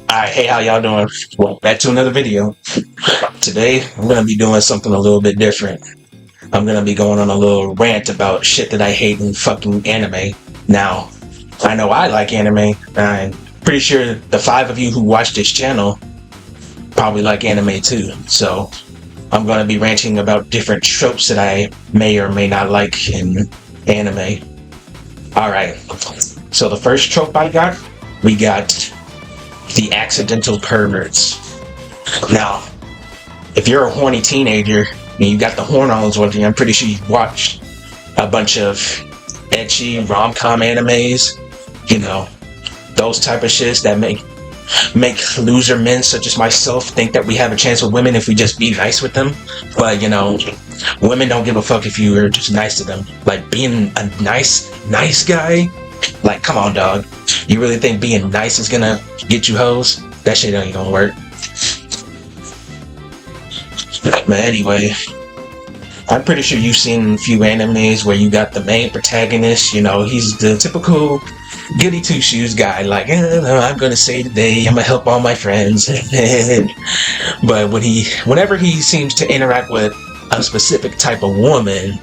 Alright, hey, how y'all doing? Well, back to another video. Today, I'm gonna be doing something a little bit different. I'm gonna be going on a little rant about shit that I hate in fucking anime. Now, I know I like anime. I'm pretty sure the 5 of you who watch this channel probably like anime too. So, I'm gonna be ranting about different tropes that I may or may not like in anime. Alright, so the first trope we got the accidental perverts. Now, if you're a horny teenager and you got the hormones with you, I'm pretty sure you've watched a bunch of ecchi rom-com animes, you know, those type of shits that make loser men such as myself think that we have a chance with women if we just be nice with them. But women don't give a fuck if you are just nice to them. Like being a nice guy, like come on dog. You really think being nice is gonna get you hoes? That shit ain't gonna work. But anyway, I'm pretty sure you've seen a few animes where you got the main protagonist, he's the typical goody two-shoes guy, like, I'm gonna save the day, I'm gonna help all my friends. But whenever he seems to interact with a specific type of woman,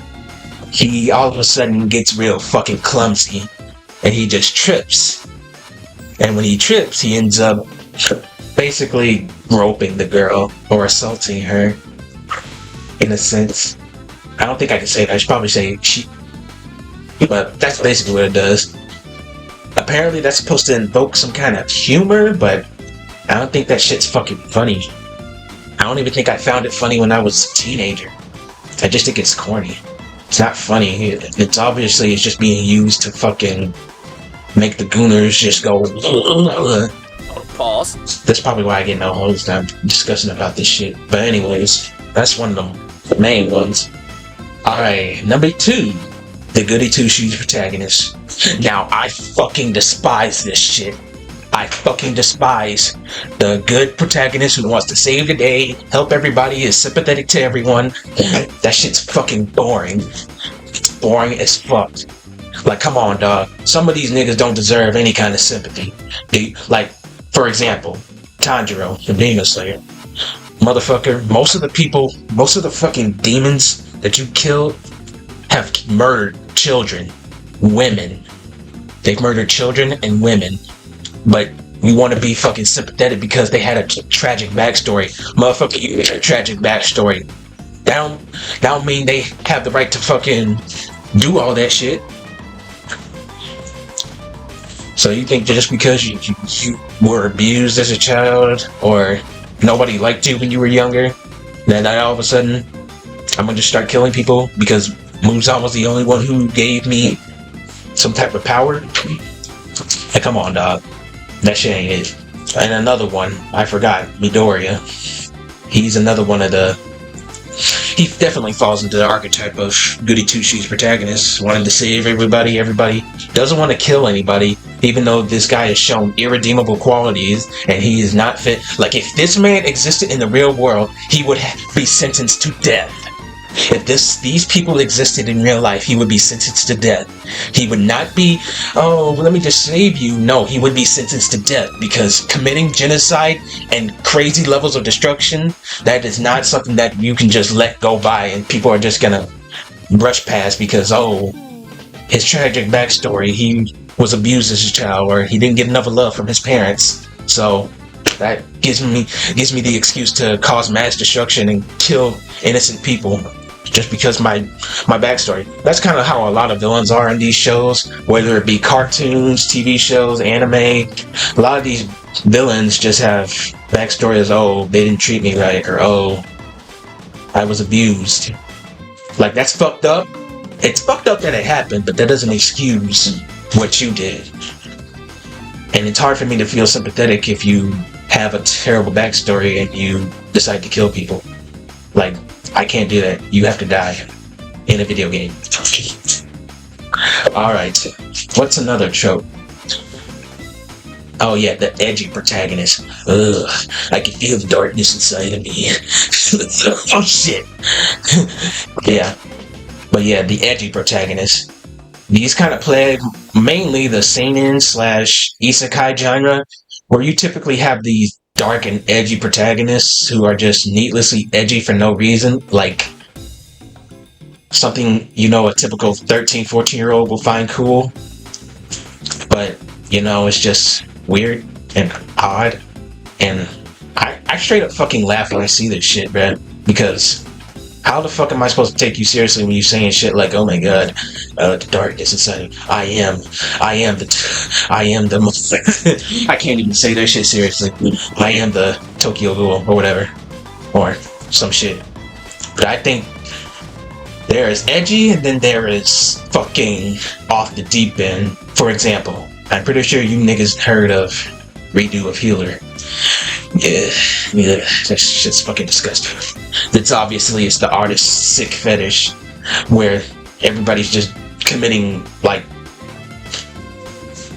he all of a sudden gets real fucking clumsy and he just trips. And when he trips, he ends up basically groping the girl or assaulting her, in a sense. I don't think I can say that. I should probably say she, but that's basically what it does. Apparently that's supposed to invoke some kind of humor, but I don't think that shit's fucking funny. I don't even think I found it funny when I was a teenager. I just think it's corny. It's not funny. It's just being used to fucking make the gooners just go. Pause. That's probably why I get no hoes time discussing about this shit. But anyways, that's one of the main ones. Alright, number 2, the goody two-shoes protagonist. Now, I fucking despise this shit. I fucking despise the good protagonist who wants to save the day, help everybody, is sympathetic to everyone. That shit's fucking boring. It's boring as fuck. Like, come on, dog. Some of these niggas don't deserve any kind of sympathy. Like, for example, Tanjiro, the Demon Slayer. Motherfucker, most of the fucking demons that you killed have murdered children, women. They've murdered children and women. But we want to be fucking sympathetic because they had a tragic backstory. Motherfucker, you had a tragic backstory. That don't mean they have the right to fucking do all that shit. So you think just because you were abused as a child or nobody liked you when you were younger, then all of a sudden I'm gonna just start killing people because Muzan was the only one who gave me some type of power? Hey, come on, dog. That shit ain't it. And another one, I forgot, Midoriya. He's another one of the... He definitely falls into the archetype of goody two-shoes protagonist, wanting to save everybody. Everybody doesn't want to kill anybody, even though this guy has shown irredeemable qualities and he is not fit. Like, if this man existed in the real world, he would be sentenced to death. If these people existed in real life, he would be sentenced to death. He would not be, oh, let me just save you. No, he would be sentenced to death because committing genocide and crazy levels of destruction, that is not something that you can just let go by and people are just gonna brush past because, oh, his tragic backstory, he was abused as a child or he didn't get enough love from his parents. So that gives me the excuse to cause mass destruction and kill innocent people just because my backstory. That's kind of how a lot of villains are in these shows, whether it be cartoons, TV shows, anime. A lot of these villains just have backstories. Oh, they didn't treat me right, or oh, I was abused. Like, that's fucked up. It's fucked up that it happened, but that doesn't excuse what you did. And it's hard for me to feel sympathetic if you have a terrible backstory and you decide to kill people. Like, I can't do that. You have to die in a video game. Alright, what's another trope? Oh yeah, the edgy protagonist. Ugh, I can feel the darkness inside of me. Oh shit. Yeah. But yeah, the edgy protagonist. These kind of plague mainly the seinen / isekai genre, where you typically have these dark and edgy protagonists who are just needlessly edgy for no reason, like something, a typical 13, 14-year-old will find cool, but, it's just weird and odd, and I straight up fucking laugh when I see this shit, man, because how the fuck am I supposed to take you seriously when you're saying shit like, oh my god, the darkness inside, I am the I can't even say that shit seriously, I am the Tokyo Ghoul, or whatever, or some shit, but I think there is edgy, and then there is fucking off the deep end. For example, I'm pretty sure you niggas heard of Redo of Healer. Yeah, that shit's fucking disgusting. It's the artist's sick fetish, where everybody's just committing, like,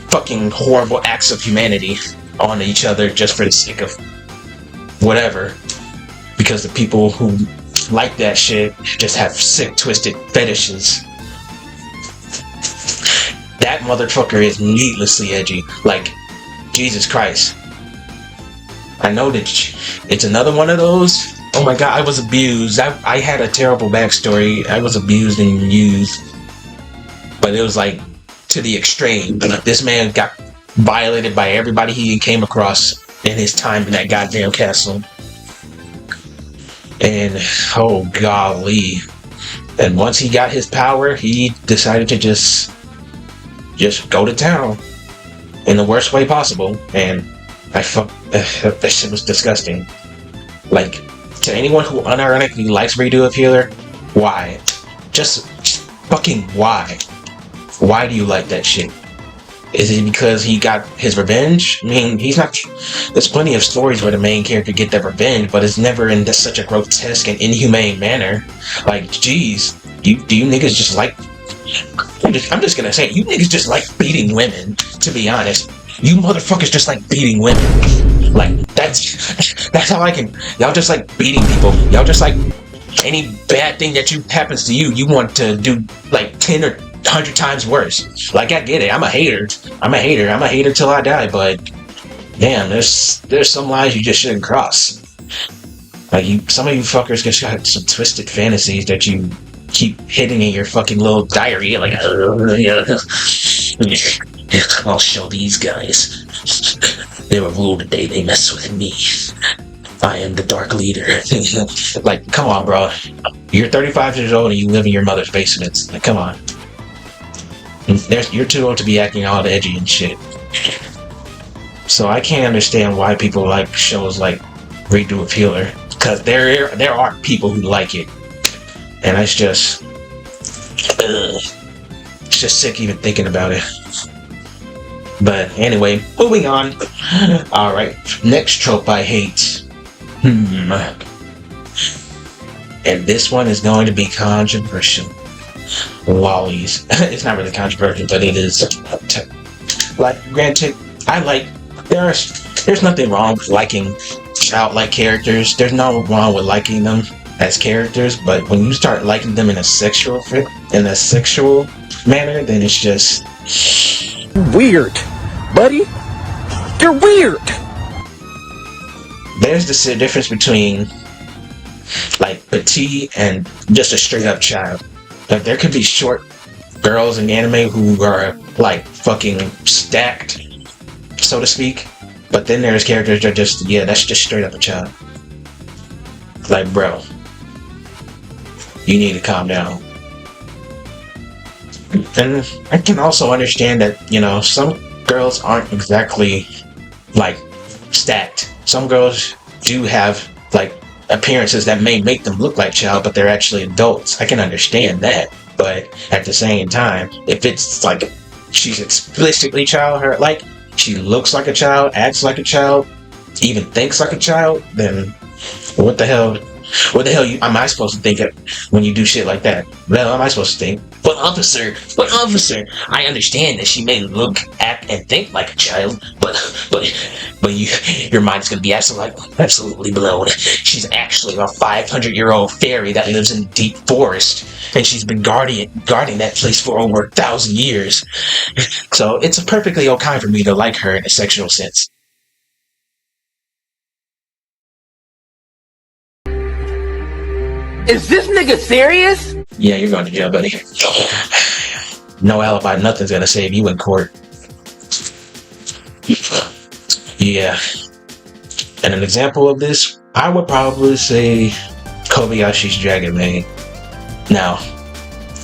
fucking horrible acts of humanity on each other just for the sake of whatever. Because the people who like that shit just have sick, twisted fetishes. That motherfucker is needlessly edgy. Like, Jesus Christ. I know that it's another one of those. Oh my god, I was abused. I had a terrible backstory. I was abused and used. But it was like to the extreme. This man got violated by everybody he came across in his time in that goddamn castle. And oh golly. And once he got his power, he decided to just go to town in the worst way possible. And that shit was disgusting. Like, to anyone who unironically likes Redo of Healer, why? Just fucking why? Why do you like that shit? Is it because he got his revenge? I mean, there's plenty of stories where the main character get their revenge, but it's never in such a grotesque and inhumane manner. Like, geez, do you niggas just like... I'm just gonna say, you niggas just like beating women, to be honest. You motherfuckers just like beating women. Like, that's how I can... Y'all just like beating people. Y'all just like any bad thing that happens to you, you want to do like 10 or 100 times worse. Like, I get it. I'm a hater till I die, but damn, there's some lines you just shouldn't cross. Like, some of you fuckers just got some twisted fantasies that you keep hitting in your fucking little diary, like, I'll show these guys. They will rule the day they mess with me. I am the dark leader. Like, come on, bro. You're 35 years old and you live in your mother's basement. Like, come on. You're too old to be acting all edgy and shit. So I can't understand why people like shows like Redo of Healer, because there are people who like it, and it's just sick even thinking about it. But anyway, moving on. All right, next trope I hate. And this one is going to be controversial. Lollies. It's not really controversial, but it is. Like, granted, there's nothing wrong with liking childlike characters. There's no wrong with liking them as characters, but when you start liking them in a sexual manner, then it's just weird, buddy. You're weird. There's the difference between like petite and just a straight up child. Like, there could be short girls in anime who are like fucking stacked, so to speak, but then there's characters that are just, that's just straight up a child. Like, bro, you need to calm down. And I can also understand that, some girls aren't exactly like stacked. Some girls do have like appearances that may make them look like child, but they're actually adults. I can understand that, but at the same time, if it's like she's explicitly child, like she looks like a child, acts like a child, even thinks like a child, then what the hell am I supposed to think when you do shit like that? Well, am I supposed to think? But officer, I understand that she may look, act, and think like a child, but your mind's gonna be absolutely blown. She's actually a 500-year-old fairy that lives in the deep forest, and she's been guarding that place for over 1,000 years. So it's perfectly okay for me to like her in a sexual sense. Is this nigga serious? Yeah, you're going to jail, buddy. No alibi, nothing's gonna save you in court. Yeah. And an example of this, I would probably say Kobayashi's Dragon Maid. Now,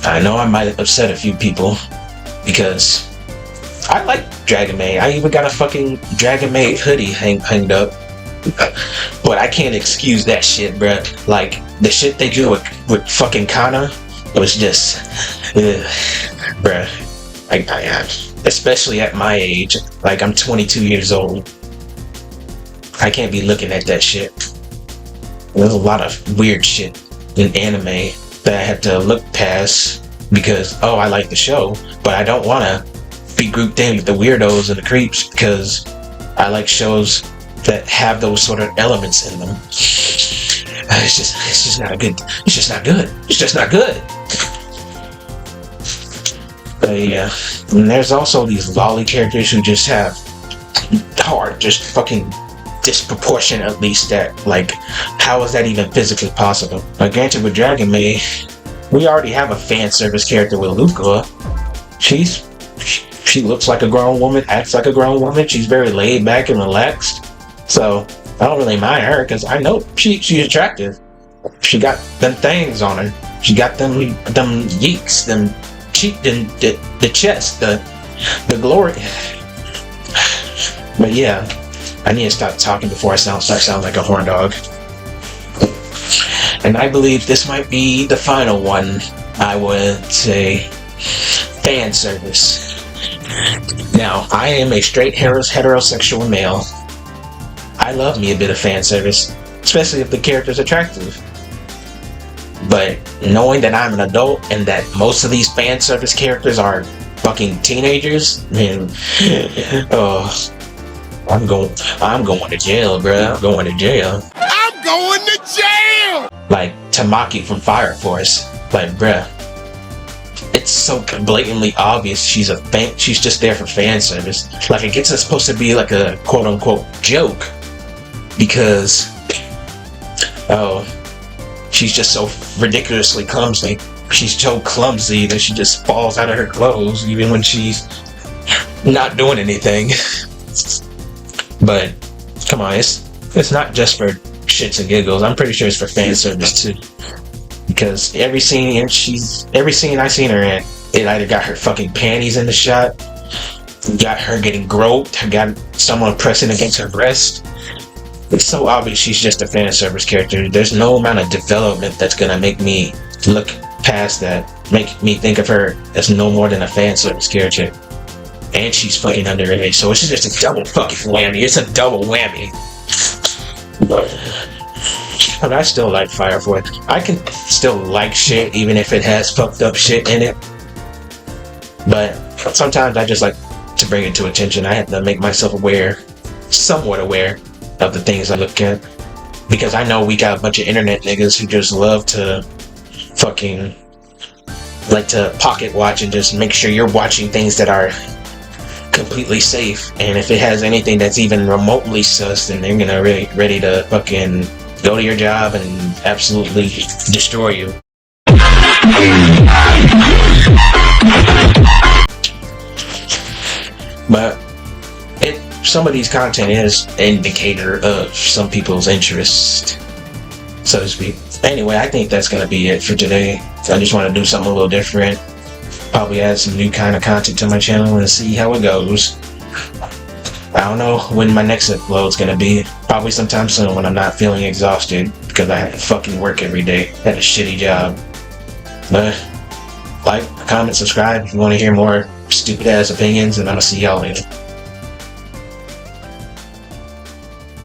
I know I might upset a few people because I like Dragon Maid. I even got a fucking Dragon Maid hoodie hanged up. But I can't excuse that shit, bruh. Like, the shit they do with fucking Kana was just, bruh. Especially at my age, like I'm 22 years old. I can't be looking at that shit. There's a lot of weird shit in anime that I have to look past because, oh, I like the show, but I don't want to be grouped in with the weirdos and the creeps because I like shows that have those sort of elements in them. It's just not good. It's just not good. It's just not good. But yeah, and there's also these lolly characters who just have just fucking disproportionate, at least that, like, how is that even physically possible? Like, granted, with Dragon Maid, we already have a fan service character with Luca. She looks like a grown woman, acts like a grown woman. She's very laid back and relaxed. So I don't really mind her because I know she's attractive. She got them things on her. She got them yeeks, them cheek, the chest, the glory. But yeah, I need to stop talking before I start sounding like a horn dog. And I believe this might be the final one. I would say fan service. Now, I am a straight heterosexual male. I love me a bit of fan service, especially if the character's attractive. But knowing that I'm an adult and that most of these fan service characters are fucking teenagers, man, I'm going to jail, bro. I'm going to jail. I'm going to jail! Like Tamaki from Fire Force. Like, bruh, it's so blatantly obvious she's just there for fan service. Like, it gets supposed to be like a quote unquote joke because, oh, she's just so ridiculously clumsy. She's so clumsy that she just falls out of her clothes even when she's not doing anything. But come on, it's not just for shits and giggles. I'm pretty sure it's for fan service too. Because every scene I've seen her in, it either got her fucking panties in the shot, got her getting groped, got someone pressing against her breast. It's so obvious she's just a fan service character. There's no amount of development that's gonna make me look past that, make me think of her as no more than a fan service character. And she's fucking underage, so it's just a double fucking whammy. It's a double whammy. But I still like Fire Force. I can still like shit even if it has fucked up shit in it. But sometimes I just like to bring it to attention. I have to make myself somewhat aware of the things I look at. Because I know we got a bunch of internet niggas who just love to fucking like to pocket watch and just make sure you're watching things that are completely safe, and if it has anything that's even remotely sus, then they're gonna ready to fucking go to your job and absolutely destroy you. But some of these content is an indicator of some people's interest, so to speak. Anyway, I think that's gonna be it for today. I just want to do something a little different. Probably add some new kind of content to my channel and see how it goes. I don't know when my next upload's gonna be. Probably sometime soon when I'm not feeling exhausted because I have to fucking work every day. Had a shitty job. But like, comment, subscribe if you want to hear more stupid ass opinions, and I'll see y'all later.